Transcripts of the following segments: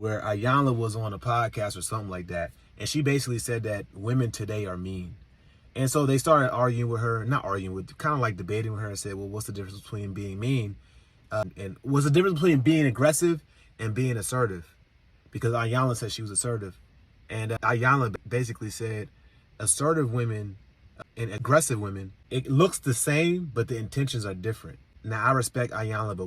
where Iyanla was on a podcast or something like that, and she basically said that women today are mean. And so they started arguing with her, not arguing with, kind of like debating with her, and said, well, what's the difference between being mean and what's the difference between being aggressive and being assertive? Because Iyanla said she was assertive. And Iyanla basically said assertive women and aggressive women, it looks the same, but the intentions are different. Now, I respect Iyanla, but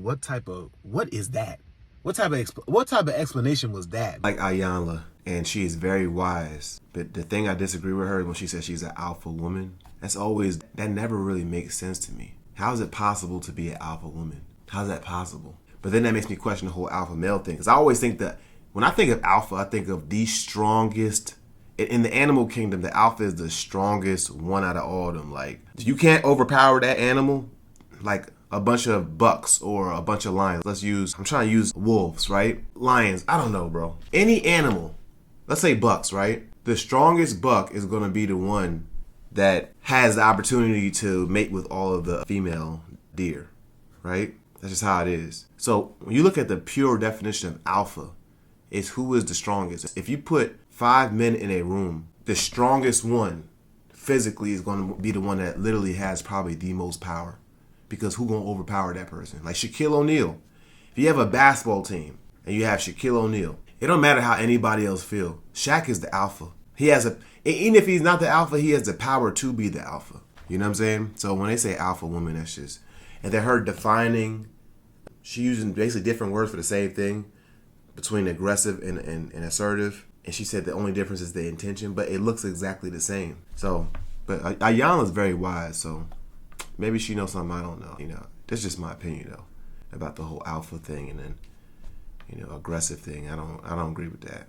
what is that? What type of explanation was that? Like Iyanla, and she is very wise. But the thing I disagree with her is when she says she's an alpha woman. That never really makes sense to me. How is it possible to be an alpha woman? How's that possible? But then that makes me question the whole alpha male thing. Because I always think that when I think of alpha, I think of the strongest. In the animal kingdom, the alpha is the strongest one out of all of them. Like, you can't overpower that animal like a bunch of bucks or a bunch of lions. I'm trying to use wolves, right? Lions, I don't know, bro. Any animal, let's say bucks, right? The strongest buck is going to be the one that has the opportunity to mate with all of the female deer, right? That's just how it is. So when you look at the pure definition of alpha, it's who is the strongest. If you put 5 men in a room, the strongest one physically is going to be the one that literally has probably the most power. Because who's going to overpower that person? Like Shaquille O'Neal. If you have a basketball team and you have Shaquille O'Neal, it don't matter how anybody else feel. Shaq is the alpha. Even if he's not the alpha, he has the power to be the alpha. You know what I'm saying? So when they say alpha woman, that's just, and then her defining, she using basically different words for the same thing between aggressive and assertive. And she said the only difference is the intention, but it looks exactly the same. So, but Iyanla's very wise, so maybe she knows something I don't know. You know, that's just my opinion though about the whole alpha thing and then, aggressive thing. I don't agree with that.